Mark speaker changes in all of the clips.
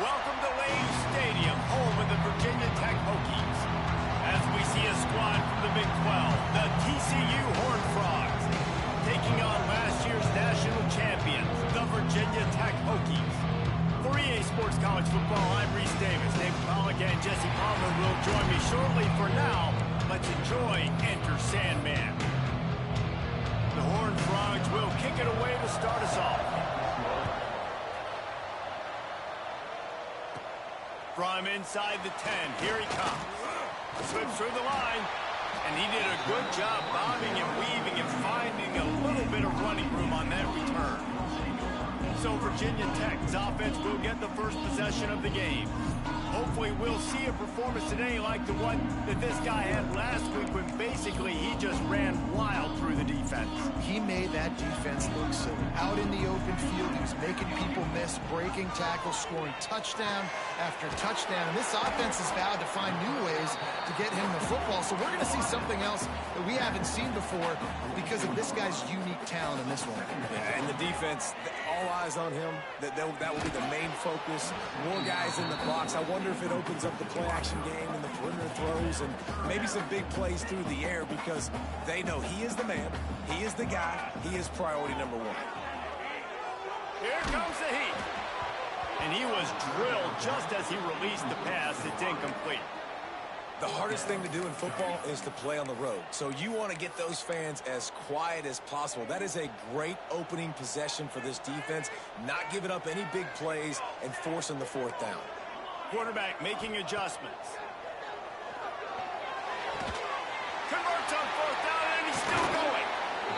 Speaker 1: Welcome to Lane Stadium, home of the Virginia Tech Hokies. As we see a squad from the Big 12, the TCU Horned Frogs, taking on last year's national champions, the Virginia Tech Hokies. For EA Sports College Football, I'm Reese Davis. David Pollack and Jesse Palmer will join me shortly. For now, let's enjoy Enter Sandman. The Horned Frogs will kick it away to start us off. From inside the 10, here he comes. Slips through the line, and he did a good job bobbing and weaving and finding a little bit of running room on that return. So Virginia Tech's offense will get the first possession of the game. Hopefully we'll see a performance today like the one that this guy had last week when basically he just ran wild through the defense.
Speaker 2: He made that defense look silly. Out in the open field, he was making people miss, breaking tackles, scoring touchdown after touchdown. And this offense has vowed to find new ways to get him the football. So we're going to see something else that we haven't seen before because of this guy's unique talent in this one.
Speaker 3: Yeah, and the defense, all eyes on him. That will be the main focus. More guys in the box. I wonder if it opens up the play-action game and the perimeter throws and maybe some big plays through the air because they know he is the man, he is the guy, he is priority number one.
Speaker 1: Here comes the heat. And he was drilled just as he released the pass. It's incomplete.
Speaker 3: The hardest thing to do in football is to play on the road. So you want to get those fans as quiet as possible. That is a great opening possession for this defense, not giving up any big plays and forcing the fourth down.
Speaker 1: Quarterback making adjustments. Converts on fourth down, and he's still going.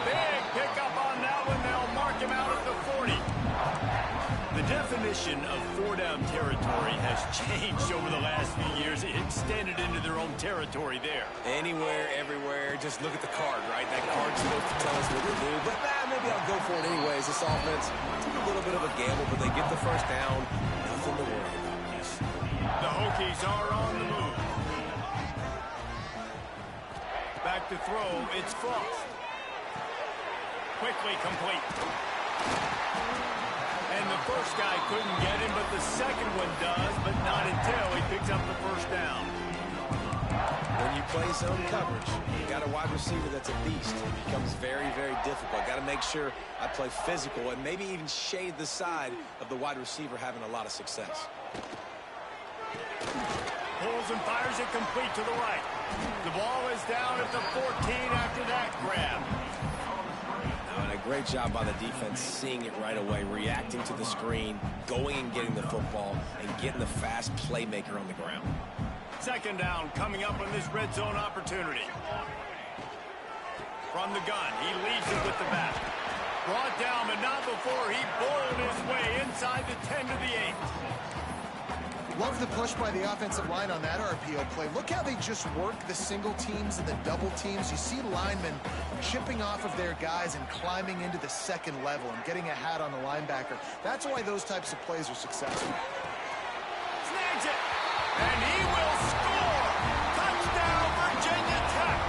Speaker 1: Big pickup on that one. They'll mark him out at the 40. The definition of four-down territory has changed over the last few years. It extended into their own territory there.
Speaker 3: Anywhere, everywhere. Just look at the card, right? That card's supposed to tell us what to do. But maybe I'll go for it anyways. This offense took a little bit of a gamble, but they get the first down. Nothing to worry about.
Speaker 1: The Hokies are on the move. Back to throw, it's Frost. Quickly complete. And the first guy couldn't get him, but the second one does, but not until he picks up the first down.
Speaker 3: When you play zone coverage, you got a wide receiver that's a beast. It becomes very, very difficult. Got to make sure I play physical and maybe even shade the side of the wide receiver having a lot of success.
Speaker 1: Pulls and fires it complete to the right. The ball is down at the 14 after that grab.
Speaker 3: And a great job by the defense seeing it right away, reacting to the screen, going and getting the football, and getting the fast playmaker on the ground.
Speaker 1: Second down coming up on this red zone opportunity. From the gun, he leads it with the back. Brought down, but not before he boiled his way inside the 10 to the 8.
Speaker 2: Love the push by the offensive line on that RPO play. Look how they just work the single teams and the double teams. You see linemen chipping off of their guys and climbing into the second level and getting a hat on the linebacker. That's why those types of plays are successful.
Speaker 1: Snags it, and he will score. Touchdown, Virginia Tech.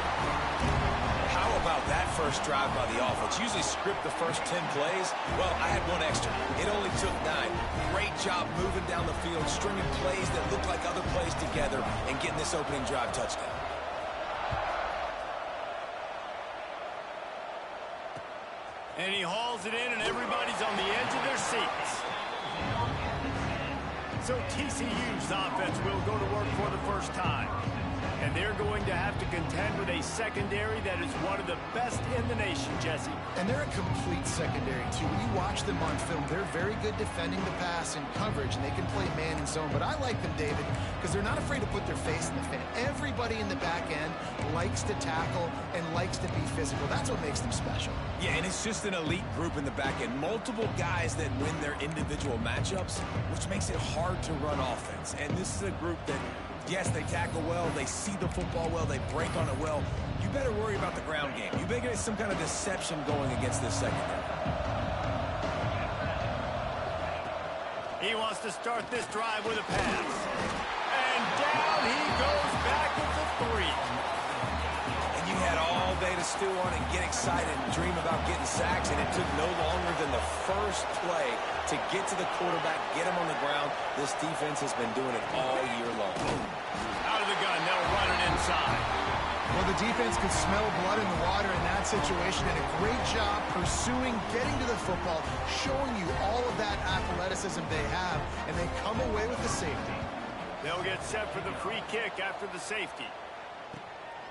Speaker 3: How about that first drive by the offense? Usually script the first 10 plays. Well, I had one extra. It only took 9. Great job moving down the field, stringing plays that look like other plays together, and getting this opening drive touchdown.
Speaker 1: And he hauls it in, and everybody's on the edge of their seats. So TCU's offense will go to work for the first time. And they're going to have to contend with a secondary that is one of the best in the nation, Jesse.
Speaker 2: And they're a complete secondary, too. When you watch them on film, they're very good defending the pass and coverage, and they can play man and zone. But I like them, David, because they're not afraid to put their face in the fan. Everybody in the back end likes to tackle and likes to be physical. That's what makes them special.
Speaker 3: Yeah, and it's just an elite group in the back end. Multiple guys that win their individual matchups, which makes it hard to run offense. And this is a group that, yes, they tackle well, they see the football well, they break on it well. You better worry about the ground game. You better get some kind of deception going against this secondary.
Speaker 1: He wants to start this drive with a pass. And down he goes back at the 3.
Speaker 3: And you had all day to stew on and get excited and dream about getting sacks, and it took no longer than the first play to get to the quarterback, get him on the ground. This defense has been doing it all year long.
Speaker 1: Out of the gun, they'll run it inside.
Speaker 2: Well, the defense could smell blood in the water in that situation, and a great job pursuing, getting to the football, showing you all of that athleticism they have, and they come away with the safety.
Speaker 1: They'll get set for the free kick after the safety.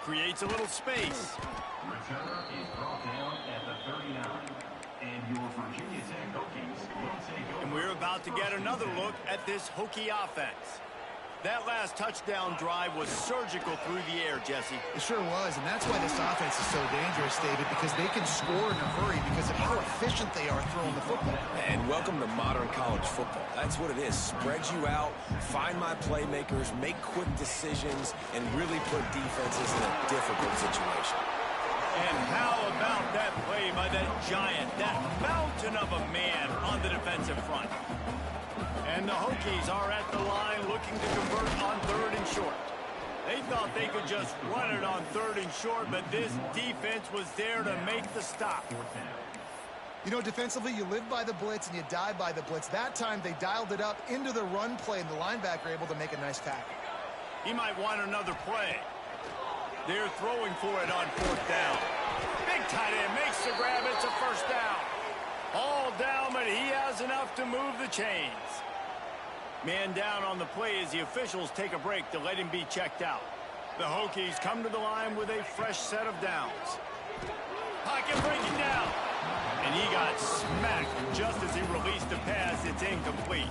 Speaker 1: Creates a little space.
Speaker 4: Returner is brought down at the 39. And your Virginia Tech Hokies will take over.
Speaker 1: And we're about to get another look at this Hokie offense. That last touchdown drive was surgical through the air, Jesse.
Speaker 2: It sure was, and that's why this offense is so dangerous, David, because they can score in a hurry because of how efficient they are throwing the football.
Speaker 3: And welcome to modern college football. That's what it is. Spread you out, find my playmakers, make quick decisions, and really put defenses in a difficult situation.
Speaker 1: And how about that play by that giant, that mountain of a man on the defensive front? And the Hokies are at the line looking to convert on 3rd and short. They thought they could just run it on 3rd and short, but this defense was there to make the stop.
Speaker 2: You know, defensively, you live by the blitz and you die by the blitz. That time, they dialed it up into the run play, and the linebacker able to make a nice tackle.
Speaker 1: He might want another play. They're throwing for it on 4th down. Big tight end makes the grab. It's a 1st down. All down, but he has enough to move the chains. Man down on the play as the officials take a break to let him be checked out. The Hokies come to the line with a fresh set of downs. Pocket breaking down. And he got smacked just as he released the pass. It's incomplete.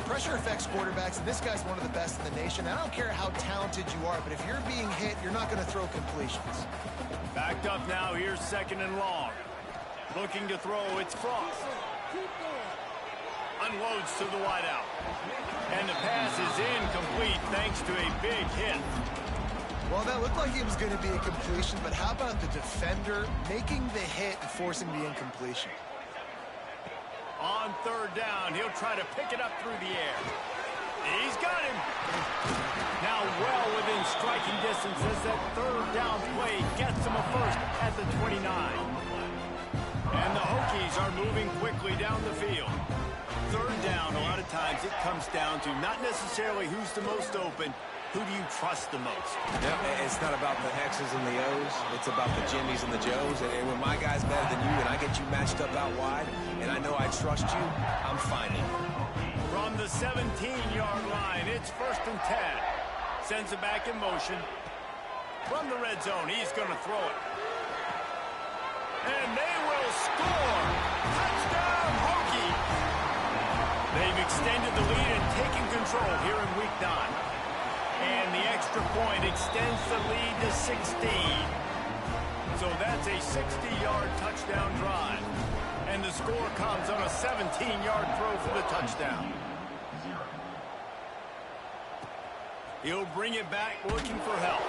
Speaker 2: Pressure affects quarterbacks, and this guy's one of the best in the nation. I don't care how talented you are, but if you're being hit, you're not going to throw completions.
Speaker 1: Backed up now. Here's 2nd and long. Looking to throw. It's Frost. Unloads to the wideout. And the pass is incomplete thanks to a big hit.
Speaker 2: Well, that looked like it was going to be a completion, but how about the defender making the hit and forcing the incompletion?
Speaker 1: On 3rd down, he'll try to pick it up through the air. He's got him. Now well within striking distance as that 3rd down play gets him a 1st at the 29. And the Hokies are moving quickly down the field. 3rd down, a lot of times it comes down to not necessarily who's the most open, who do you trust the most?
Speaker 3: Yep, it's not about the X's and the O's. It's about the Jimmys and the Joes. And when my guy's better than you and I get you matched up out wide and I know I trust you, I'm finding you.
Speaker 1: From the 17-yard line, it's 1st and 10. Sends it back in motion. From the red zone, he's going to throw it. And they will score! Touchdown, Hokies! They've extended the lead and taken control here in Week 9. And the extra point extends the lead to 16. So that's a 60-yard touchdown drive. And the score comes on a 17-yard throw for the touchdown. He'll bring it back looking for help.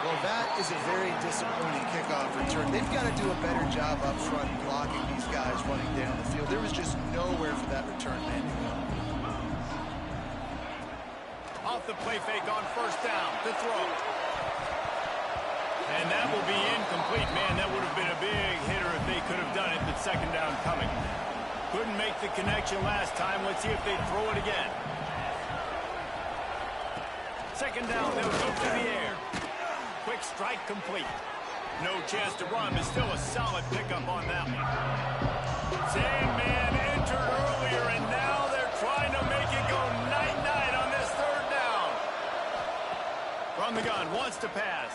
Speaker 2: Well, that is a very disappointing kickoff return. They've got to do a better job up front blocking these guys running down the field. There was just nowhere for that return man to go.
Speaker 1: Off the play fake on 1st down to throw. And that will be incomplete. Man, that would have been a big hitter if they could have done it, but 2nd down coming. Couldn't make the connection last time. Let's see if they throw it again. 2nd down, they'll go through the air. Quick strike complete. No chance to run, but still a solid pickup on that one. Sandman entered earlier, and now they're trying to make it go night-night on this 3rd down. From the gun, wants to pass.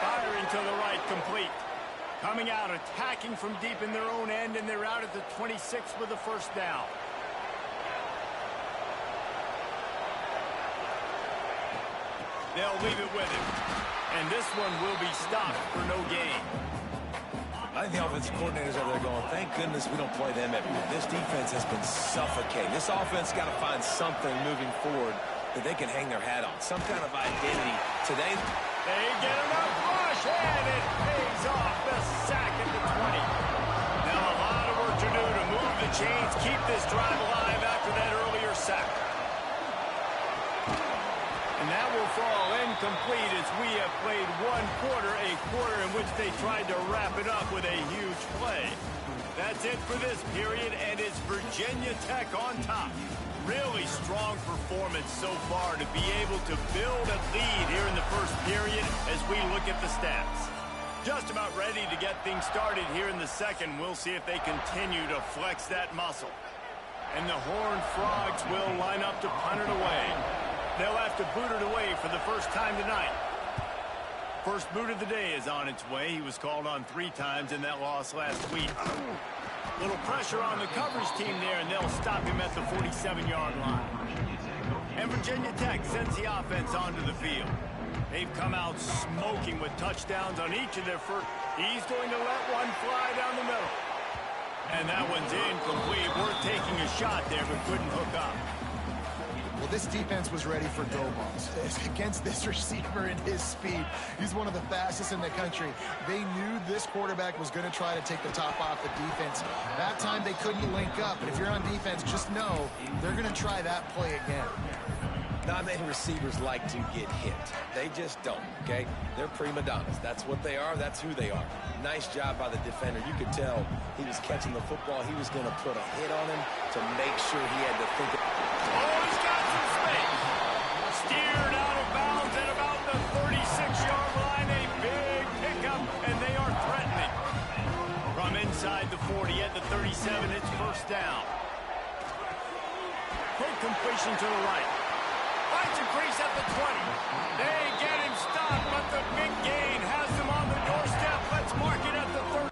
Speaker 1: Firing to the right, complete. Coming out, attacking from deep in their own end, and they're out at the 26 with the 1st down. They'll leave it with him. And this one will be stopped for no gain.
Speaker 3: I think the offensive coordinators over there going, thank goodness we don't play them every week. This defense has been suffocating. This offense got to find something moving forward that they can hang their hat on. Some kind of identity. Today,
Speaker 1: they get enough rush, and it pays off. The sack at the 20. Now a lot of work to do to move the chains, keep this drive alive after that earlier sack. And that will fall incomplete as we have played one quarter, a quarter in which they tried to wrap it up with a huge play. That's it for this period, and it's Virginia Tech on top. Really strong performance so far to be able to build a lead here in the first period as we look at the stats. Just about ready to get things started here in the second. We'll see if they continue to flex that muscle. And the Horned Frogs will line up to punt it away. They'll have to boot it away for the first time tonight. First boot of the day is on its way. He was called on 3 times in that loss last week. Little pressure on the coverage team there, and they'll stop him at the 47-yard line. And Virginia Tech sends the offense onto the field. They've come out smoking with touchdowns on each of their first. He's going to let one fly down the middle. And that one's incomplete. Worth taking a shot there, but couldn't hook up.
Speaker 2: Well, this defense was ready for go balls. Against this receiver and his speed, he's one of the fastest in the country. They knew this quarterback was going to try to take the top off the defense. That time they couldn't link up. But if you're on defense, just know they're going to try that play again.
Speaker 3: Not many receivers like to get hit. They just don't, okay? They're prima donnas. That's what they are. That's who they are. Nice job by the defender. You could tell he was catching the football. He was going to put a hit on him to make sure he had to think.
Speaker 1: Oh, he's got some space. Steered out of bounds at about the 36-yard line. A big pickup, and they are threatening. From inside the 40 at the 37, it's first down. Quick completion to the right. Finds a crease at the 20. They get him stopped, but the big gain has them on the doorstep. Let's mark it at the 30.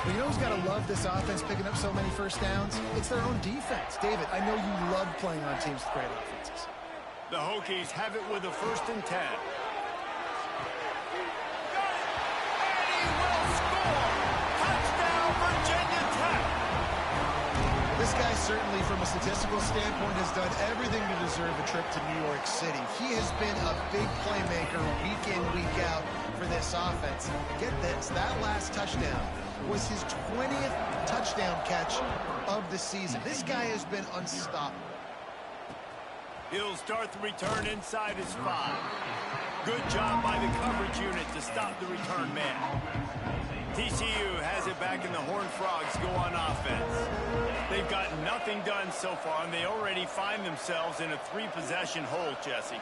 Speaker 2: You know who's got to love this offense picking up so many first downs? It's their own defense. David, I know you love playing on teams with great offenses.
Speaker 1: The Hokies have it with a 1st and 10. And he will score! Touchdown, Virginia Tech!
Speaker 2: This guy certainly, from a statistical standpoint, has done everything to deserve a trip to New York City. He has been a big playmaker week in, week out for this offense. Get this, that last touchdown was his 20th touchdown catch of the season. This guy has been unstoppable.
Speaker 1: He'll start the return inside his 5. Good job by the coverage unit to stop the return man. TCU has it back, and the Horned Frogs go on offense. They've got nothing done so far, and they already find themselves in a 3-possession hole, Jesse.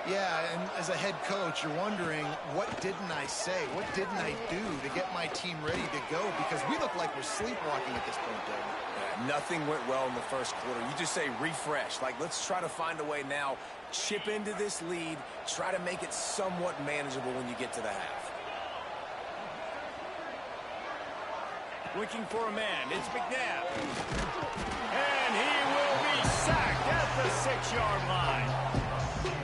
Speaker 2: Yeah, and as a head coach, you're wondering, what didn't I say? What didn't I do to get my team ready to go? Because we look like we're sleepwalking at this point, David.
Speaker 3: Yeah, nothing went well in the first quarter. You just say refresh. Like, let's try to find a way now. Chip into this lead. Try to make it somewhat manageable when you get to the half.
Speaker 1: Looking for a man. It's McNabb. And he will be sacked at the 6-yard line.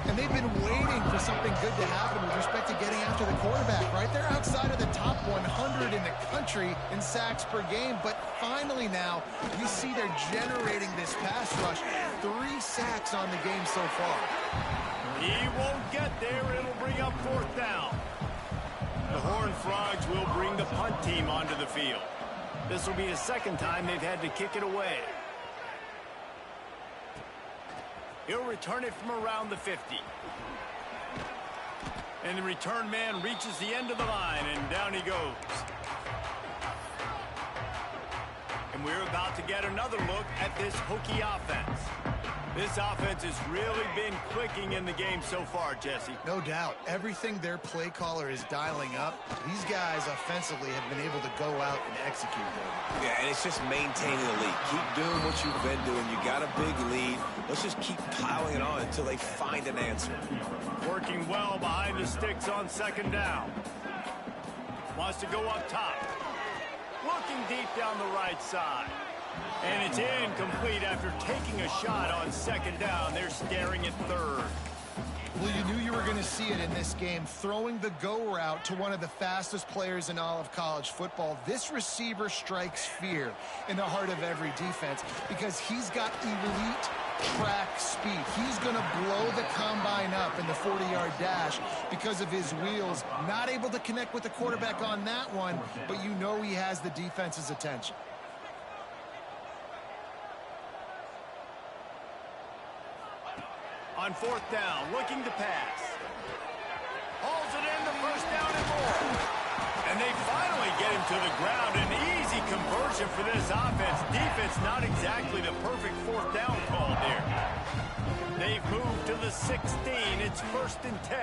Speaker 2: And they've been waiting for something good to happen with respect to getting after the quarterback, right? They're outside of the top 100 in the country in sacks per game, but finally now you see they're generating this pass rush. 3 sacks on the game so far.
Speaker 1: He won't get there. It'll bring up 4th down. The Horned Frogs will bring the punt team onto the field. This will be the 2nd time they've had to kick it away. He'll return it from around the 50. And the return man reaches the end of the line, and down he goes. And we're about to get another look at this Hokie offense. This offense has really been clicking in the game so far, Jesse.
Speaker 2: No doubt. Everything their play caller is dialing up, these guys offensively have been able to go out and execute them.
Speaker 3: Yeah, and it's just maintaining the lead. Keep doing what you've been doing. You got a big lead. Let's just keep piling it on until they find an answer.
Speaker 1: Working well behind the sticks on 2nd down. Wants to go up top. Looking deep down the right side. And it's incomplete after taking a shot on 2nd down. They're staring at 3rd.
Speaker 2: Well, you knew you were going to see it in this game, throwing the go route to one of the fastest players in all of college football. This receiver strikes fear in the heart of every defense because he's got elite track speed. He's going to blow the combine up in the 40-yard dash because of his wheels. Not able to connect with the quarterback on that one, but you know he has the defense's attention.
Speaker 1: On fourth down, looking to pass. Hauls it in, the first down and more. And they finally get him to the ground. An easy conversion for this offense. Defense not exactly the perfect fourth down call there. They've moved to the 16. It's 1st and 10.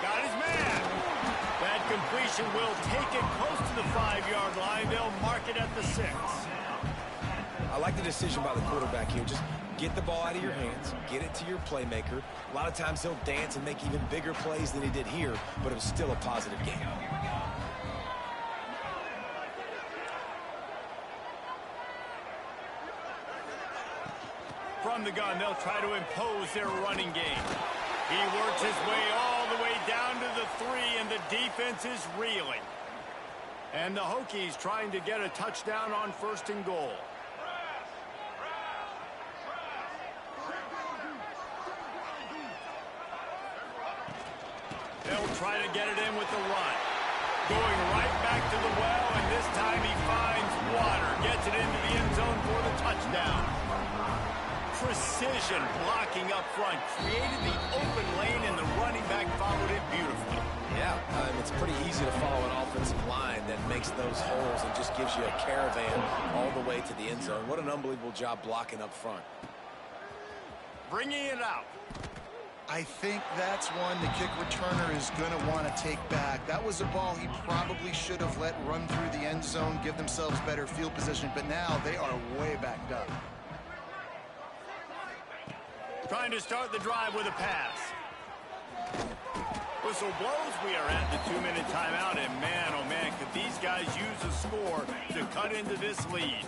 Speaker 1: Got his man. That completion will take it close to the 5-yard line. They'll mark it at the 6.
Speaker 3: I like the decision by the quarterback here. Just get the ball out of your hands, get it to your playmaker. A lot of times he'll dance and make even bigger plays than he did here, but it was still a positive game.
Speaker 1: From the gun, they'll try to impose their running game. He works his way all the way down to the 3, and the defense is reeling. And the Hokies trying to get a touchdown on 1st and goal. They'll try to get it in with the run. Going right back to the well, and this time he finds water. Gets it into the end zone for the touchdown. Precision blocking up front. Created the open lane, and the running back followed it beautifully.
Speaker 3: Yeah, it's pretty easy to follow an offensive line that makes those holes and just gives you a caravan all the way to the end zone. What an unbelievable job blocking up front.
Speaker 1: Bringing it out.
Speaker 2: I think that's one the kick returner is going to want to take back. That was a ball he probably should have let run through the end zone, give themselves better field position, but now they are way backed up.
Speaker 1: Trying to start the drive with a pass. Whistle blows. We are at the 2-minute timeout, and man, oh man, could these guys use a score to cut into this lead.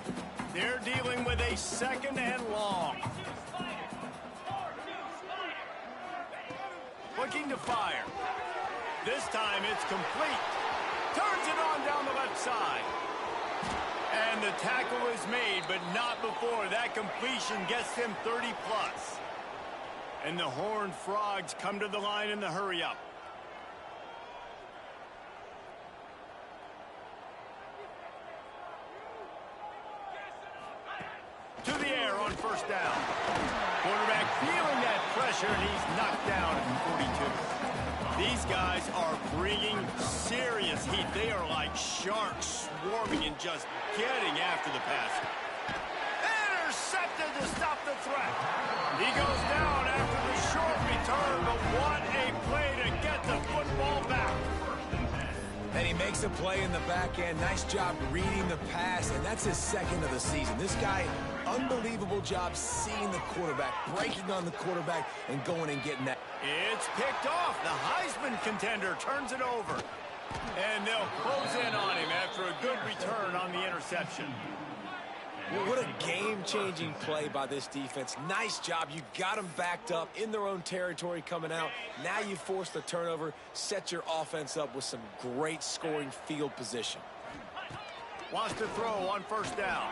Speaker 1: They're dealing with a 2nd and long. Looking to fire. This time it's complete. Turns it on down the left side. And the tackle is made, but not before. That completion gets him 30+. And the Horned Frogs come to the line in the hurry-up. To the air on 1st down. Quarterback feeling that pressure, and he's knocked down at 42. These guys are bringing serious heat. They are like sharks swarming and just getting after the passer. Intercepted to stop the threat. He goes down after the short return, but what a play to get the football back.
Speaker 3: And he makes a play in the back end. Nice job reading the pass, and that's his 2nd of the season. This guy, unbelievable job seeing the quarterback, breaking on the quarterback, and going and getting that.
Speaker 1: It's picked off. The Heisman contender turns it over. And they'll close in on him after a good return on the interception.
Speaker 3: Well, what a game-changing play by this defense. Nice job. You got them backed up in their own territory coming out. Now you force the turnover, set your offense up with some great scoring field position.
Speaker 1: Wants to throw on 1st down.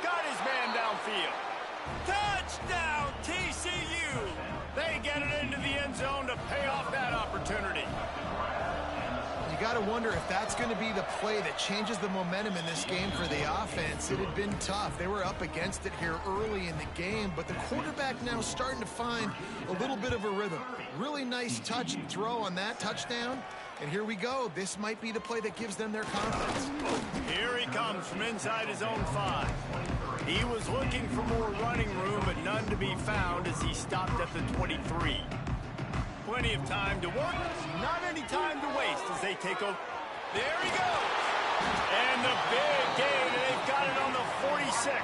Speaker 1: Got his man downfield. Touchdown, TCU! They get it into the end zone to pay off that opportunity.
Speaker 2: You got to wonder if that's going to be the play that changes the momentum in this game for the offense. It had been tough. They were up against it here early in the game, but the quarterback now starting to find a little bit of a rhythm. Really nice touch and throw on that touchdown. And here we go. This might be the play that gives them their confidence.
Speaker 1: Here he comes from inside his own 5. He was looking for more running room, but none to be found as he stopped at the 23. Plenty of time to work, not any time to waste as they take over. There he goes. And the big gain, and they've got it on the 46.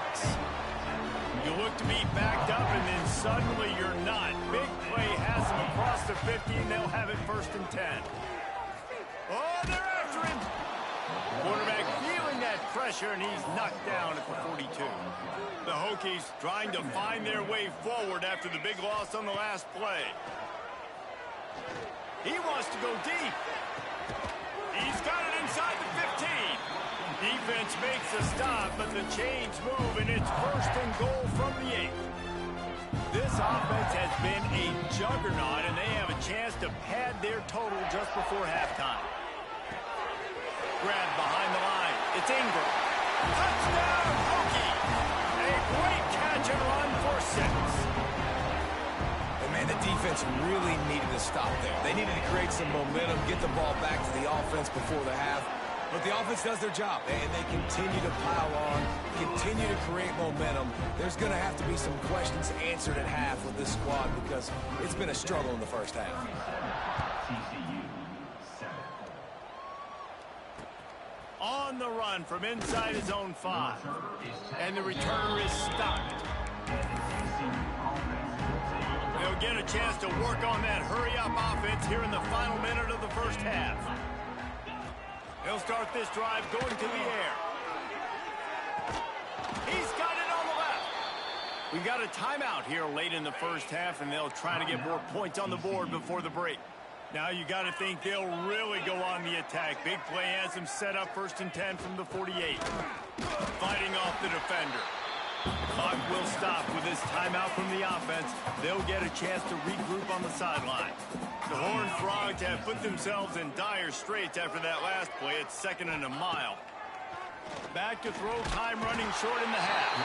Speaker 1: You look to be backed up, and then suddenly you're not. Big play has them across the 50, and they'll have it 1st and 10. Oh, they're after him. Quarterback feeling that pressure, and he's knocked down at the 42. The Hokies trying to find their way forward after the big loss on the last play. He wants to go deep. He's got it inside the 15. Defense makes a stop, but the chains move, and it's first and goal from the 8. This offense has been a juggernaut, and they have a chance to pad their total just before halftime. Grab behind the line. It's Ingram. Touchdown, Hokies! A great catch and run for 6.
Speaker 3: And man, the defense really needed to stop there. They needed to create some momentum, get the ball back to the offense before the half. But the offense does their job, and they continue to pile on, continue to create momentum. There's going to have to be some questions answered at half with this squad because it's been a struggle in the first half.
Speaker 4: TCU 7.
Speaker 1: On the run from inside his own 5. And the returner is stopped. They'll get a chance to work on that hurry-up offense here in the final minute of the first half. He'll start this drive going to the air. He's got it on the left. We've got a timeout here late in the first half, and they'll try to get more points on the board before the break. Now you got to think they'll really go on the attack. Big play has them set up 1st and 10 from the 48. Fighting off the defender. Clock will stop with this timeout from the offense. They'll get a chance to regroup on the sideline. The Horned Frogs have put themselves in dire straits after that last play. It's 2nd and a mile. Back to throw, time running short in the half.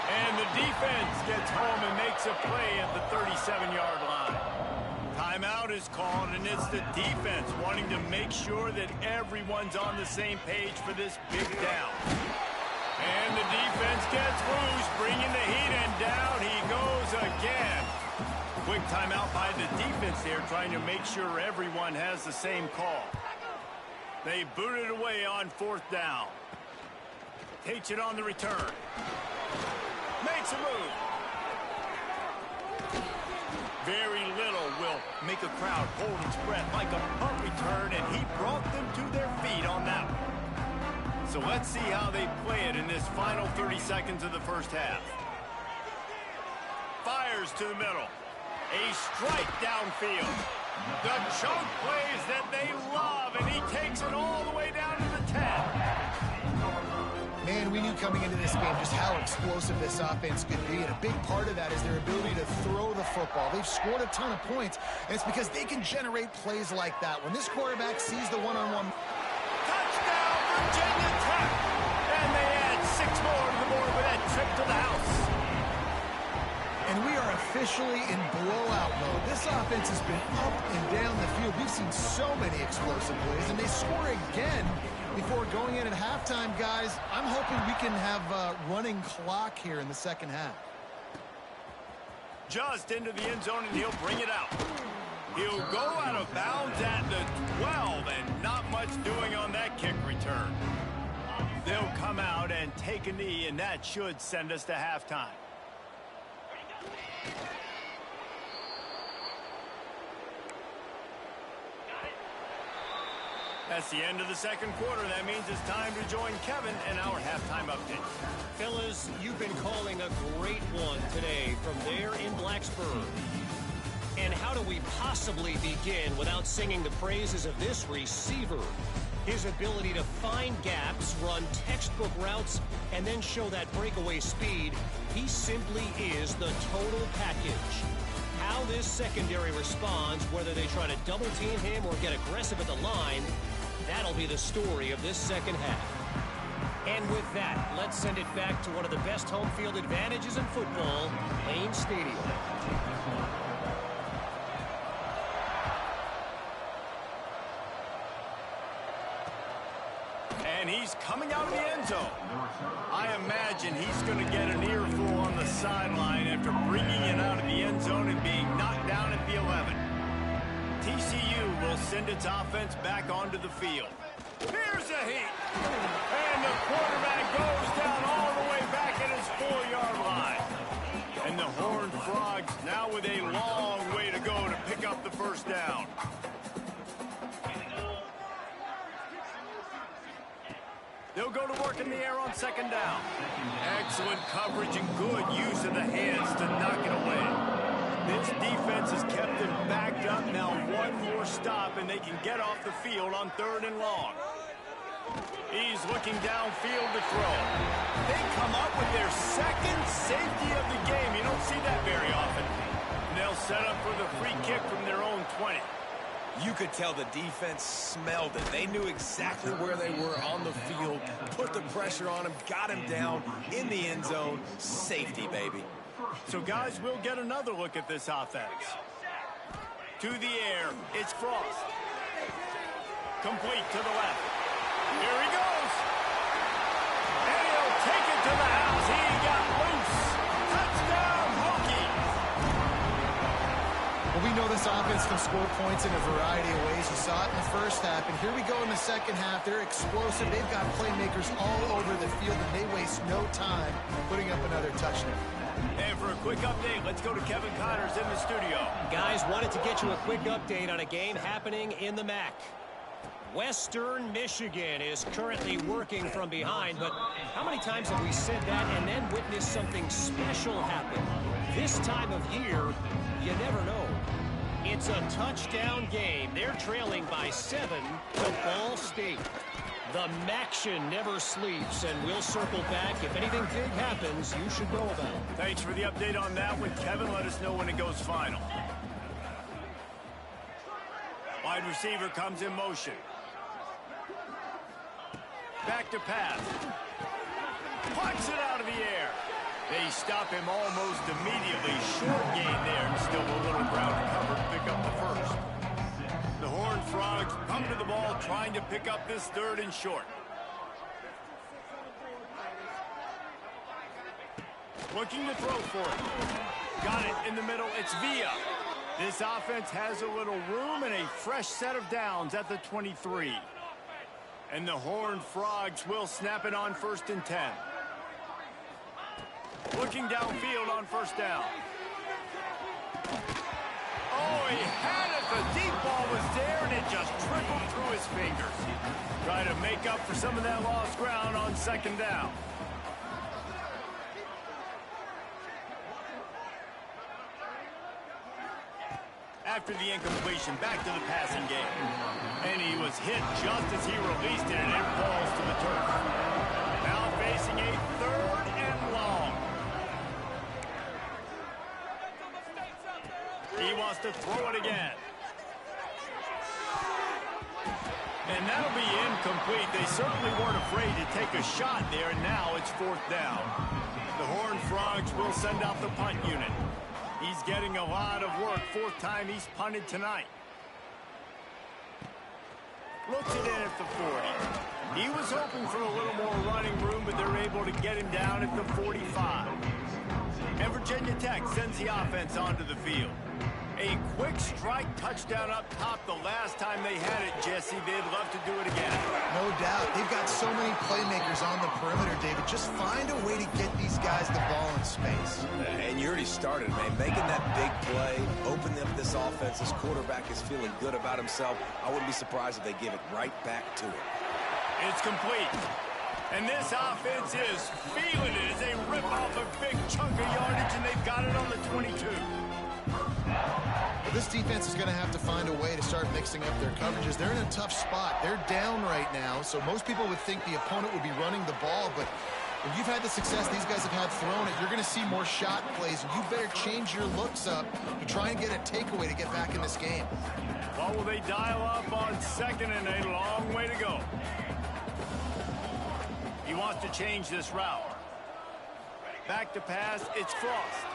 Speaker 1: And the defense gets home and makes a play at the 37-yard line. Timeout is called, and it's the defense wanting to make sure that everyone's on the same page for this big down. And the defense gets loose, bringing the heat, and down he goes again. Quick timeout by the defense there, trying to make sure everyone has the same call. They boot it away on 4th down. Takes it on the return. Makes a move. Very little will make a crowd hold its breath like a punt return, and he brought them to their feet on that one. So let's see how they play it in this final 30 seconds of the first half. Fires to the middle. A strike downfield. The chunk plays that they love, and he takes it all the way down to the 10.
Speaker 2: Man, we knew coming into this game just how explosive this offense could be, and a big part of that is their ability to throw the football. They've scored a ton of points, and it's because they can generate plays like that. When this quarterback sees the one-on-one...
Speaker 1: Touchdown, Virginia Tech! And they add 6 more to the board with that trip to the house.
Speaker 2: And we are officially in blowout mode. This offense has been up and down the field. We've seen so many explosive plays, and they score again before going in at halftime, guys. I'm hoping we can have a running clock here in the second half.
Speaker 1: Just into the end zone, and he'll bring it out. He'll go out of bounds at the 12, and not much doing on that kick return. They'll come out and take a knee, and that should send us to halftime. That's the end of the second quarter. That means it's time to join Kevin and our halftime update.
Speaker 5: Fellas, you've been calling a great one today from there in Blacksburg. And how do we possibly begin without singing the praises of this receiver? His ability to find gaps, run textbook routes, and then show that breakaway speed. He simply is the total package. How this secondary responds, whether they try to double team him or get aggressive at the line, that'll be the story of this second half. And with that, let's send it back to one of the best home field advantages in football, Lane Stadium.
Speaker 1: And he's coming out of the end zone. I imagine he's going to get an earful on the sideline after bringing it out of the end zone and being knocked down at the 11. TCU will send its offense back onto the field. Here's a heat. And the quarterback goes down all the way back at his 4-yard line. And the Horned Frogs now with a long way to go to pick up the first down. They'll go to work in the air on second down. Excellent coverage and good use of the hands to knock it away. This defense has kept them backed up. Now one more stop and they can get off the field on 3rd and long. He's looking downfield to throw. They come up with their second safety of the game. You don't see that very often. And they'll set up for the free kick from their own 20.
Speaker 3: You could tell the defense smelled it. They knew exactly where they were on the field, put the pressure on him, got him down in the end zone. Safety, baby.
Speaker 1: So, guys, we'll get another look at this offense. To the air, it's Frost. Complete to the left. Here he goes. And he'll take it to the house. He got loose. Touchdown, Hokies.
Speaker 2: Well, we know this offense can score points in a variety of ways. You saw it in the first half, and here we go in the second half. They're explosive. They've got playmakers all over the field, and they waste no time putting up another touchdown.
Speaker 1: And for a quick update, let's go to Kevin Connors in the studio.
Speaker 5: Guys, wanted to get you a quick update on a game happening in the MAC. Western Michigan is currently working from behind, but how many times have we said that and then witnessed something special happen? This time of year, you never know. It's a touchdown game. They're trailing by 7 to Ball State. The Maction never sleeps, and we'll circle back. If anything big happens, you should know about it.
Speaker 1: Thanks for the update on that one, Kevin. Let us know when it goes final. Wide receiver comes in motion. Back to pass. Punts it out of the air. They stop him almost immediately. Short gain there, and still a little ground to cover to pick up the first. The Horned Frogs come to the ball, trying to pick up this third and short. Looking to throw for it. Got it in the middle. It's Villa. This offense has a little room and a fresh set of downs at the 23. And the Horned Frogs will snap it on 1st and 10. Looking downfield on first down. Oh, he had it. The deep ball was there, and it just trickled through his fingers. Trying to make up for some of that lost ground on 2nd down. After the incompletion, back to the passing game. And he was hit just as he released it, and it falls to the turf. Now facing a 3rd and long. He wants to throw it again. And that'll be incomplete. They certainly weren't afraid to take a shot there, and now it's 4th down. The Horned Frogs will send out the punt unit. He's getting a lot of work. 4th time he's punted tonight. Looks it in at the 40. He was hoping for a little more running room, but they're able to get him down at the 45. And Virginia Tech sends the offense onto the field. A quick strike touchdown up top the last time they had it, Jesse. They'd love to do it again.
Speaker 2: No doubt. They've got so many playmakers on the perimeter, David. Just find a way to get these guys the ball in space.
Speaker 3: And you already started, man. Making that big play, opening up this offense. This quarterback is feeling good about himself. I wouldn't be surprised if they give it right back to him.
Speaker 1: It's complete. And this offense is feeling it as they rip off a big chunk of yardage, and they've got it on the 22.
Speaker 2: This defense is going to have to find a way to start mixing up their coverages. They're in a tough spot. They're down right now, so most people would think the opponent would be running the ball, but if you've had the success these guys have had throwing it, you're going to see more shot plays, and you better change your looks up to try and get a takeaway to get back in this game.
Speaker 1: What will they dial up on 2nd and a long way to go? He wants to change this route. Back to pass, it's Frost.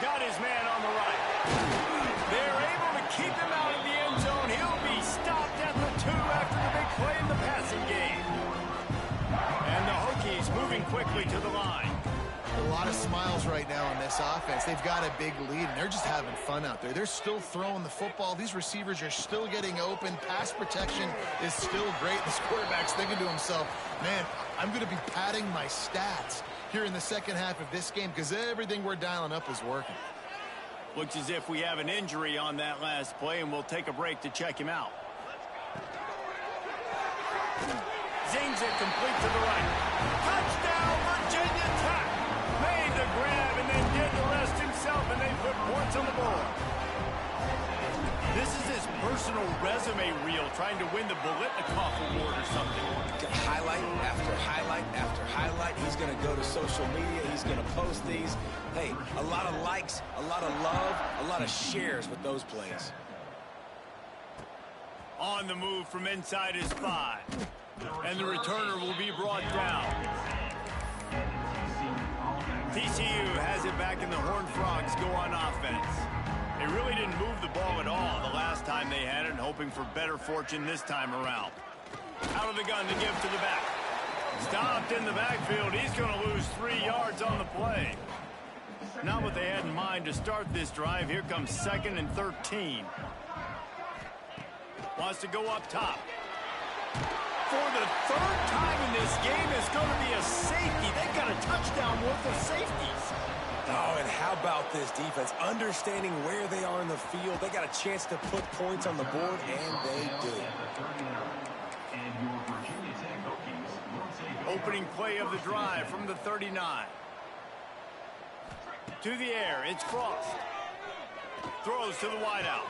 Speaker 1: Got his man on the right. They're able to keep him out of the end zone. He'll be stopped at the 2 after the big play in the passing game. And the Hokies moving quickly to the line.
Speaker 2: A lot of smiles right now on this offense. They've got a big lead, and they're just having fun out there. They're still throwing the football. These receivers are still getting open. Pass protection is still great. This quarterback's thinking to himself, man, I'm going to be padding my stats here in the second half of this game because everything we're dialing up is working.
Speaker 1: Looks as if we have an injury on that last play, and we'll take a break to check him out. Zings it complete to the right. Touchdown, Virginia Tech! Made the grab and then did the rest himself, and they put points on the board. This is his personal resume reel trying to win the Bolitnikoff Award or something.
Speaker 3: Highlight after highlight after highlight. He's going to go to social media. He's going to post these. Hey, a lot of likes, a lot of love, a lot of shares with those plays.
Speaker 1: On the move from inside his 5. And the returner will be brought down. TCU has it back, and the Horned Frogs go on offense. They really didn't move the ball at all the last time they had it, hoping for better fortune this time around. Out of the gun to give to the back. Stopped in the backfield. He's going to lose 3 yards on the play. Not what they had in mind to start this drive. Here comes 2nd and 13. Wants to go up top. For the 3rd time in this game, it's going to be a safety. They've got a touchdown worth of safeties.
Speaker 3: Oh, and how about this defense? Understanding where they are in the field. They got a chance to put points on the board, and they do.
Speaker 1: Opening play of the drive from the 39. To the air, it's Frost. Throws to the wideout.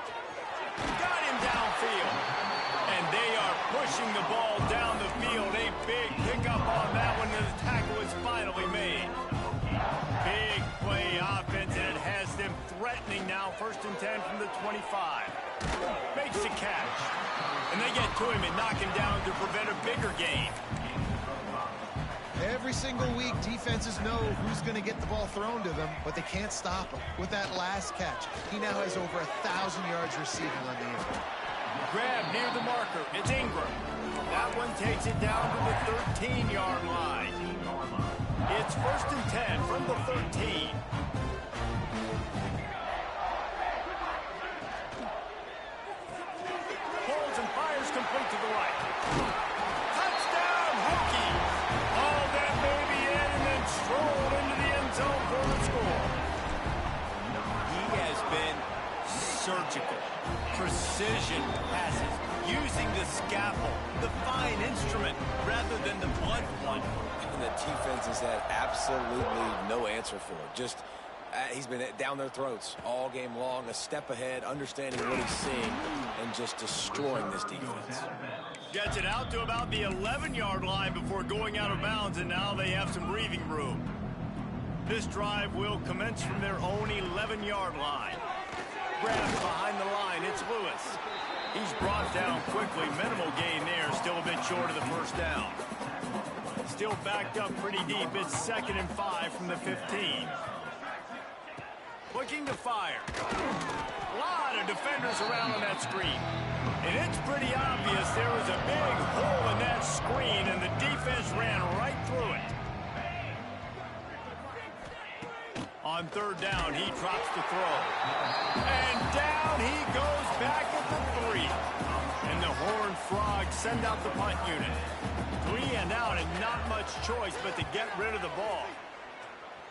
Speaker 1: Got him downfield. And they are pushing the ball down the field. A big pickup on that one, and the tackle is finally made. Big play offense, and it has them threatening now. 1st and 10 from the 25. Makes the catch. And they get to him and knock him down to prevent a bigger gain.
Speaker 2: Every single week, defenses know who's going to get the ball thrown to them, but they can't stop him. With that last catch, he now has over 1,000 yards receiving on the year.
Speaker 1: Grab near the marker. It's Ingram. That one takes it down to the 13-yard line. It's 1st and 10 from the 13. Pulls and fires complete to the right. Touchdown, Hokies! All that baby in and then strolled into the end zone for the score. He has been surgical. Precision passes, using the scaffold, the fine instrument, rather than the blunt one.
Speaker 3: And the defense has had absolutely no answer for it. Just, he's been down their throats all game long, a step ahead, understanding what he's seeing, and just destroying this defense.
Speaker 1: Gets it out to about the 11-yard line before going out of bounds, and now they have some breathing room. This drive will commence from their own 11-yard line. Grabs behind the line, it's Lewis. He's brought down quickly, minimal gain there, still a bit short of the 1st down. Still backed up pretty deep, it's 2nd and 5 from the 15. Looking to fire. A lot of defenders around on that screen. And it's pretty obvious there was a big hole in that screen, and the defense ran right through it. On 3rd down, he drops the throw. And down he goes back at the 3. And the Horned Frogs send out the punt unit. 3 and out, and not much choice but to get rid of the ball.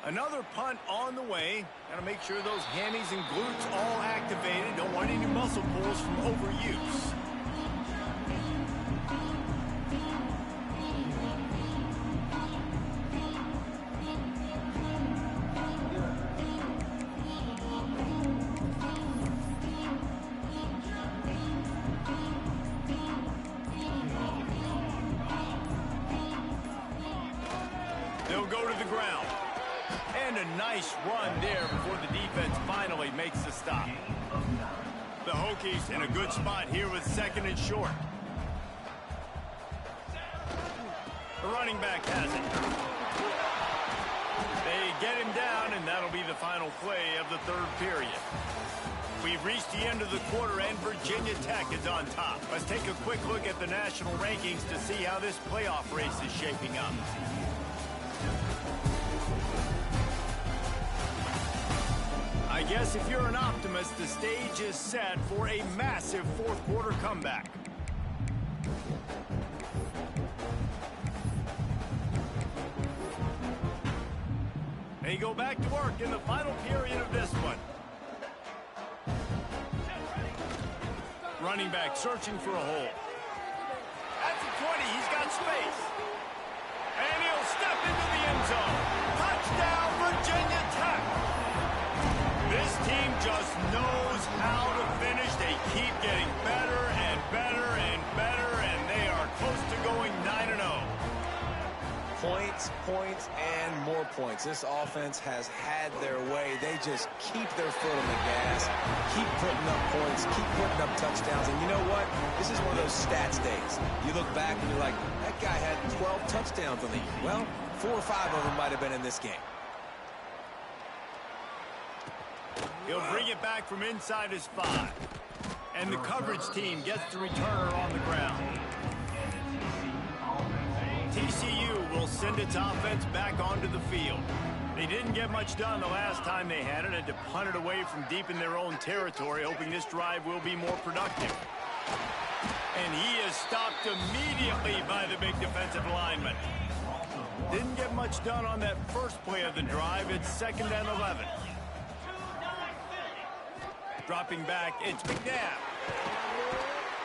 Speaker 1: Another punt on the way. Got to make sure those hammies and glutes all activated. Don't want any muscle pulls from overuse. They'll go to the ground. And a nice run there before the defense finally makes the stop. The Hokies in a good spot here with 2nd and short. The running back has it. They get him down, and that'll be the final play of the 3rd period. We've reached the end of the quarter, and Virginia Tech is on top. Let's take a quick look at the national rankings to see how this playoff race is shaping up. I guess if you're an optimist, the stage is set for a massive 4th quarter comeback. They go back to work in the final period of this one. Running back searching for a hole. At the 20, he's got space. And he'll step into the end zone. Touchdown, Virginia Tech. This team just knows how to finish. They keep getting better
Speaker 3: points and more points. This offense has had their way. They just keep their foot on the gas, keep putting up points, keep putting up touchdowns. And you know what? This is one of those stats days. You look back and you're like, that guy had 12 touchdowns on the year. Well, 4 or 5 of them might have been in this game.
Speaker 1: He'll bring it back from inside his 5. And the coverage team gets the returner on the ground. TCU will send its offense back onto the field. They didn't get much done the last time they had it, had to punt it away from deep in their own territory, hoping this drive will be more productive. And he is stopped immediately by the big defensive lineman. Didn't get much done on that first play of the drive. It's 2nd and 11. Dropping back, it's McNabb.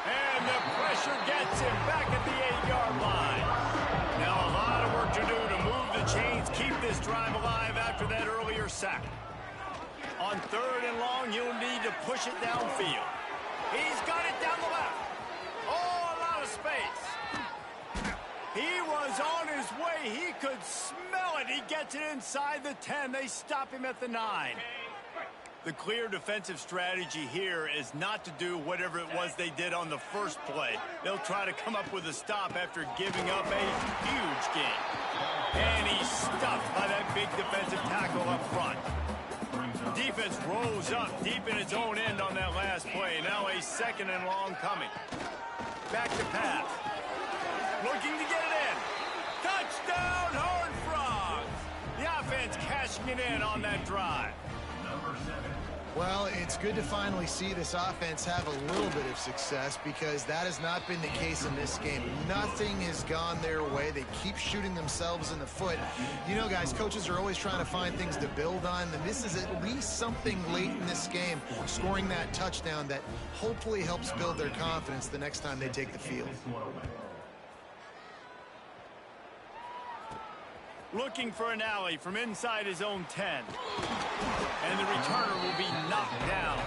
Speaker 1: And the pressure gets him back at the 8-yard line. Now a lot of work to do to move the chains, keep this drive alive after that earlier sack. On 3rd and long, you'll need to push it downfield. He's got it down the left. Oh, a lot of space. He was on his way. He could smell it. He gets it inside the 10. They stop him at the 9. The clear defensive strategy here is not to do whatever it was they did on the first play. They'll try to come up with a stop after giving up a huge gain. And he's stuffed by that big defensive tackle up front. Defense rose up deep in its own end on that last play. Now a 2nd and long coming. Back to pass. Looking to get it in. Touchdown, Horned Frogs! The offense cashing it in on that drive.
Speaker 2: Well, it's good to finally see this offense have a little bit of success because that has not been the case in this game. Nothing has gone their way. They keep shooting themselves in the foot. You know, guys, coaches are always trying to find things to build on, and this is at least something late in this game, scoring that touchdown that hopefully helps build their confidence the next time they take the field.
Speaker 1: Looking for an alley from inside his own 10. And the returner will be knocked down.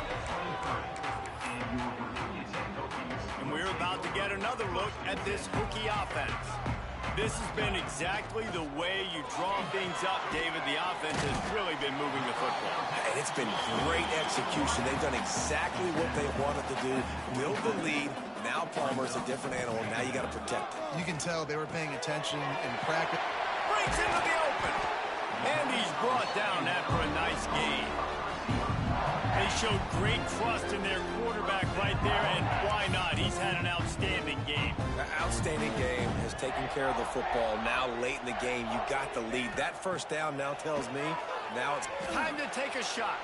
Speaker 1: And we're about to get another look at this Hokie offense. This has been exactly the way you draw things up, David. The offense has really been moving the football.
Speaker 3: And it's been great execution. They've done exactly what they wanted to do. Build the lead. Now Palmer's a different animal. Now you got to protect it.
Speaker 2: You can tell they were paying attention in practice.
Speaker 1: Breaks into the open. And he's brought down after a nice gain. They showed great trust in their quarterback right there, and why not? He's had an outstanding game.
Speaker 3: An outstanding game, has taken care of the football. Now late in the game, you got the lead. That first down now tells me now it's
Speaker 1: time to take a shot.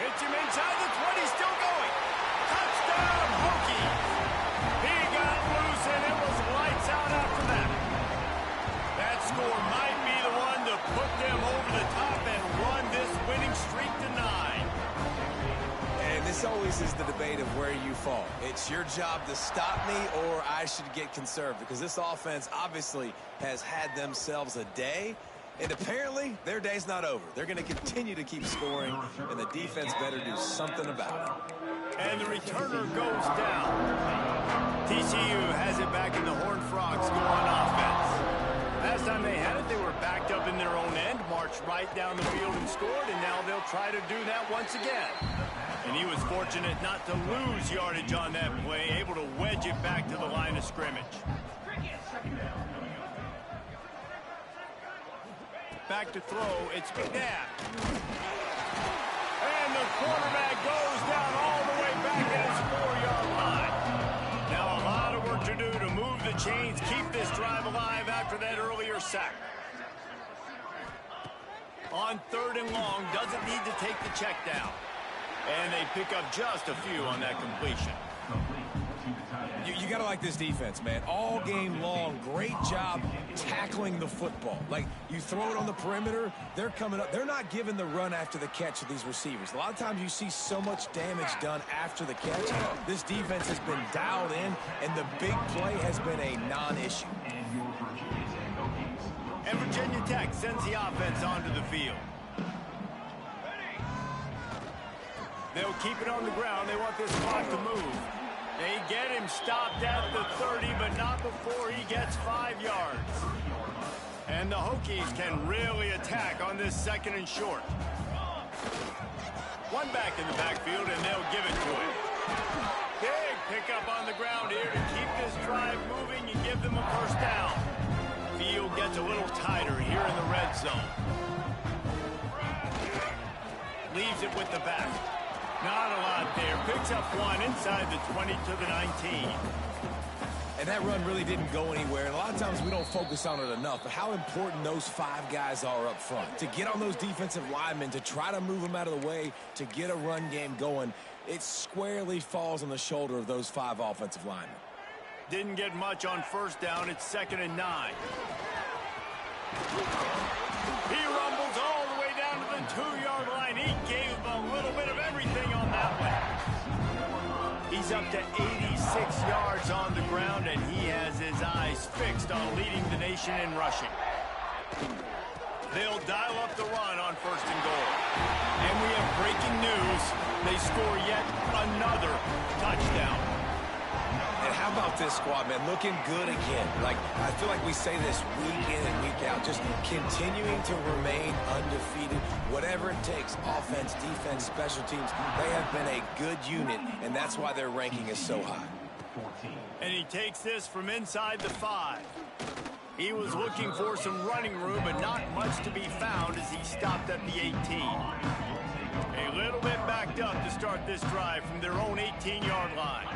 Speaker 1: Hits him inside the 20, still going. Touchdown, Hokies. He got loose, and it was lights out after that. That score might be the one to put them over the top and run this winning streak to 9.
Speaker 3: And this always is the debate of where you fall. It's your job to stop me, or I should get conserved, because this offense obviously has had themselves a day, and apparently their day's not over. They're going to continue to keep scoring, and the defense better do something about it.
Speaker 1: And the returner goes down. TCU has it back in the Horned Frogs go on offense. Last time they had it, they were backed up in their own end, marched right down the field and scored, and now they'll try to do that once again. And he was fortunate not to lose yardage on that play, able to wedge it back to the line of scrimmage. Back to throw, it's McNabb. And the quarterback goes down all the way back at his 4-yard line. Now a lot of work to do to move the chains, keep this drive alive after that earlier sack. On 3rd and long, doesn't need to take the check down. And they pick up just a few on that completion.
Speaker 3: You got to like this defense, man. All game long, great job tackling the football. Like, you throw it on the perimeter, they're coming up. They're not giving the run after the catch of these receivers. A lot of times you see so much damage done after the catch. This defense has been dialed in, and the big play has been a non-issue.
Speaker 1: And Virginia Tech sends the offense onto the field. They'll keep it on the ground. They want this clock to move. They get him stopped at the 30, but not before he gets 5 yards. And the Hokies can really attack on this second and short. One back in the backfield, and they'll give it to him. Big pickup on the ground here to keep this drive moving and give them a first down. Field gets a little tighter here in the red zone. Leaves it with the back. Not a lot there. Picks up one inside the 20 to the 19.
Speaker 3: And that run really didn't go anywhere. And a lot of times we don't focus on it enough, but how important those 5 guys are up front. To get on those defensive linemen, to try to move them out of the way, to get a run game going, it squarely falls on the shoulder of those 5 offensive linemen.
Speaker 1: Didn't get much on first down. It's 2nd and 9. He rumbles all the way down to the 2-yard line. He gave a little bit of everything on that one. He's up to 86 yards on the ground, and he has his eyes fixed on leading the nation in rushing. They'll dial up the run on 1st and goal. And we have breaking news. They score yet another touchdown.
Speaker 3: And how about this squad, man? Looking good again. I feel like we say this week in and week out, just continuing to remain undefeated. Whatever it takes, offense, defense, special teams, they have been a good unit, and that's why their ranking is so high.
Speaker 1: And he takes this from inside the 5. He was looking for some running room, but not much to be found as he stopped at the 18. A little bit backed up to start this drive from their own 18-yard line.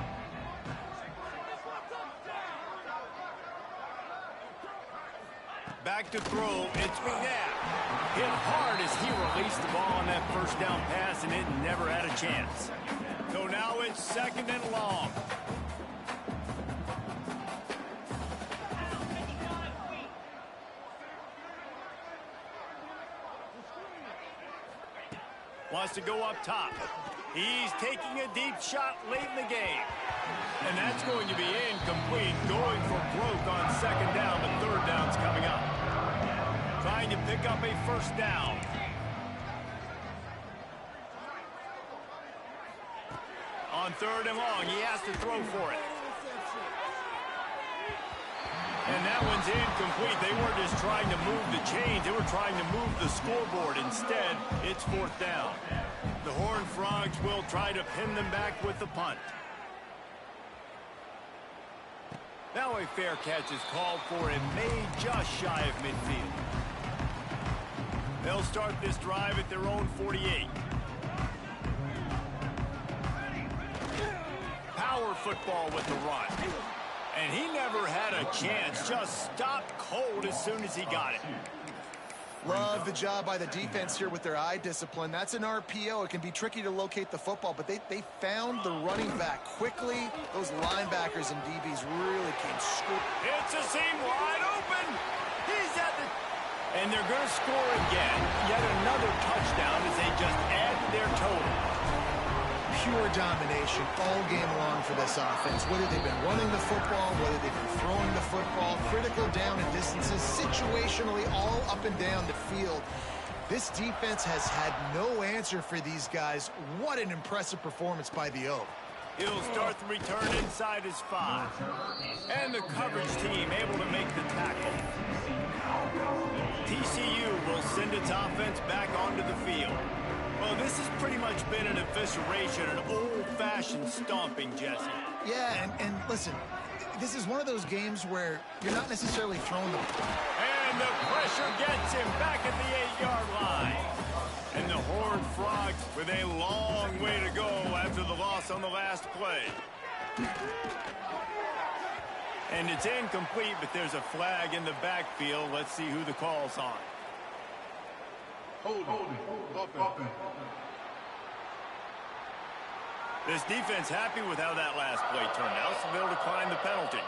Speaker 1: Back to throw, it's McNabb. Hit hard as he released the ball on that first down pass, and it never had a chance. So now it's 2nd and long. Wants to go up top. He's taking a deep shot late in the game. And that's going to be incomplete. Going for broke on 2nd down, but 3rd down's coming up. Trying to pick up a first down. On 3rd and long, he has to throw for it. And that one's incomplete. They weren't just trying to move the chains. They were trying to move the scoreboard. Instead, it's 4th down. The Horned Frogs will try to pin them back with the punt. Now a fair catch is called for and made just shy of midfield. They'll start this drive at their own 48. Power football with the run. And he never had a chance. Just stopped cold as soon as he got it.
Speaker 2: Love the job by the defense here with their eye discipline. That's an RPO. It can be tricky to locate the football, but they found the running back quickly. Those linebackers and DBs really came scoop.
Speaker 1: It's a seam wide open. He's at the... And they're going to score again. Yet another touchdown as they just add to their total.
Speaker 2: Pure domination all game long for this offense. Whether they've been running the football, whether they've been throwing the football, critical down and distances, situationally all up and down the field. This defense has had no answer for these guys. What an impressive performance by the O.
Speaker 1: He'll start the return inside his 5. And the coverage team able to make the tackle. TCU will send its offense back onto the field. Well, this has pretty much been an evisceration, an old-fashioned stomping, Jesse.
Speaker 2: Yeah, and listen, this is one of those games where you're not necessarily throwing the...
Speaker 1: And the pressure gets him back at the 8-yard line. And the Horned Frogs with a long way to go after the loss on the last play. And it's incomplete, but there's a flag in the backfield. Let's see who the call's on. This defense happy with how that last play turned out, so they'll decline the penalty.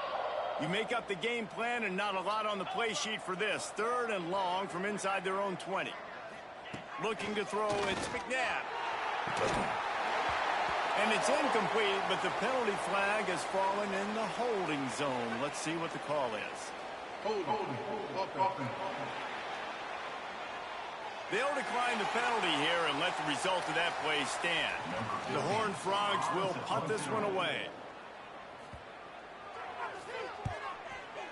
Speaker 1: You make up the game plan and not a lot on the play sheet for this. 3rd and long from inside their own 20. Looking to throw, it's McNabb. And it's incomplete, but the penalty flag has fallen in the holding zone. Let's see what the call is. They'll decline the penalty here and let the result of that play stand. The Horned Frogs will punt this one away.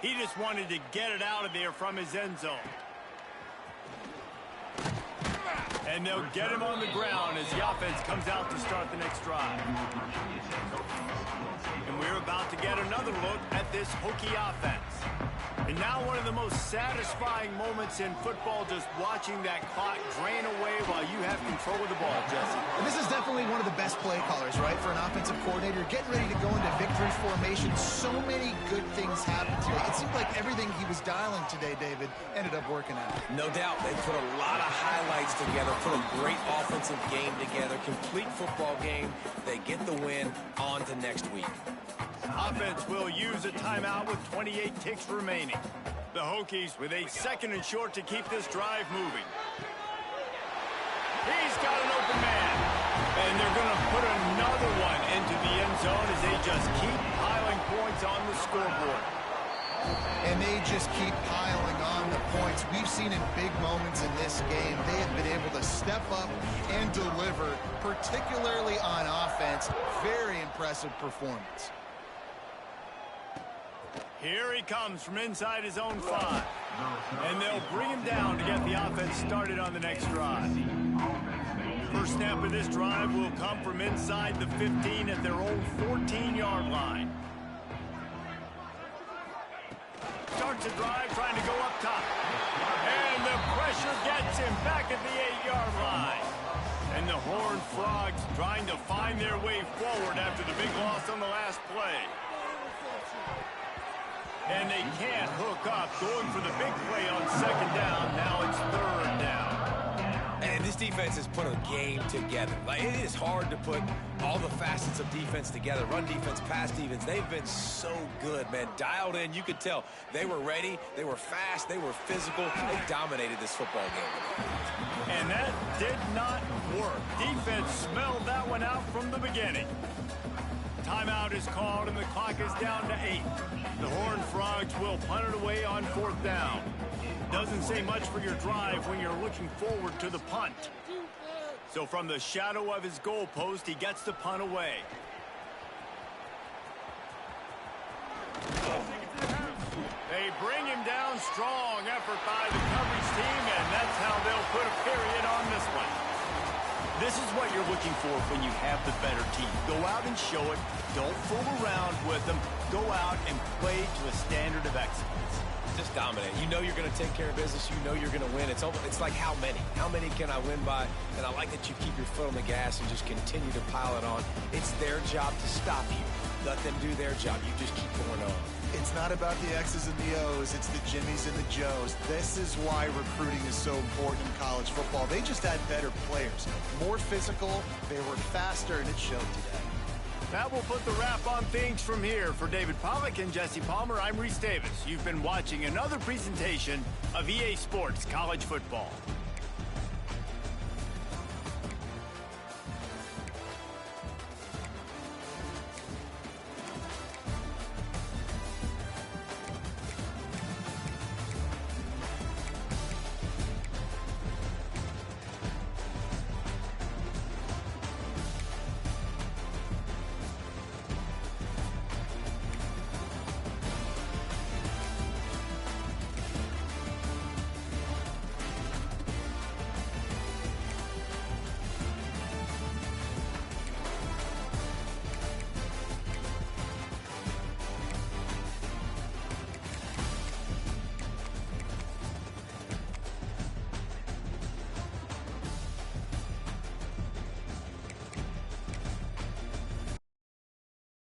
Speaker 1: He just wanted to get it out of there from his end zone. And they'll get him on the ground as the offense comes out to start the next drive. And we're about to get another look at this Hokie offense. And now one of the most satisfying moments in football, just watching that clock drain away while you have control of the ball, Jesse.
Speaker 2: And this is definitely one of the best play callers, right, for an offensive coordinator. Getting ready to go into victory formation. So many good things happened today. It seemed like everything he was dialing today, David, ended up working out.
Speaker 3: No doubt. They put a lot of highlights together, put a great offensive game together, complete football game. They get the win. On to next week.
Speaker 1: Offense will use a timeout with 28 ticks remaining. The Hokies with a 2nd and short to keep this drive moving. He's got an open man. And they're going to put another one into the end zone as they just keep piling points on the scoreboard.
Speaker 2: And they just keep piling on the points. We've seen in big moments in this game, they have been able to step up and deliver, particularly on offense. Very impressive performance.
Speaker 1: Here he comes from inside his own 5. And they'll bring him down to get the offense started on the next drive. First snap of this drive will come from inside the 15 at their own 14-yard line. Starts a drive trying to go up top. And the pressure gets him back at the 8-yard line. And the Horned Frogs trying to find their way forward after the big loss on the last play. And they can't hook up, going for the big play on 2nd down. Now it's 3rd down.
Speaker 3: And this defense has put a game together. Like, it is hard to put all the facets of defense together. Run defense, pass defense. They've been so good, man. Dialed in. You could tell they were ready. They were fast. They were physical. They dominated this football game.
Speaker 1: And that did not work. Defense smelled that one out from the beginning. Timeout is called, and the clock is down to 8. The Horned Frogs will punt it away on 4th down. Doesn't say much for your drive when you're looking forward to the punt. So from the shadow of his goalpost, he gets the punt away. They bring him down. Strong effort by the coverage team, and that's how they'll put a period on this one. This is what you're looking for when you have the better team. Go out and show it. Don't fool around with them. Go out and play to a standard of excellence.
Speaker 3: Just dominate. You know you're going to take care of business. You know you're going to win. It's like how many? How many can I win by? And I like that you keep your foot on the gas and just continue to pile it on. It's their job to stop you. Let them do their job. You just keep going on.
Speaker 2: It's not about the X's and the O's. It's the Jimmies and the Joes. This is why recruiting is so important in college football. They just had better players. More physical. They were faster, and it showed today.
Speaker 1: That will put the wrap on things from here. For David Pollack and Jesse Palmer, I'm Reese Davis. You've been watching another presentation of EA Sports College Football.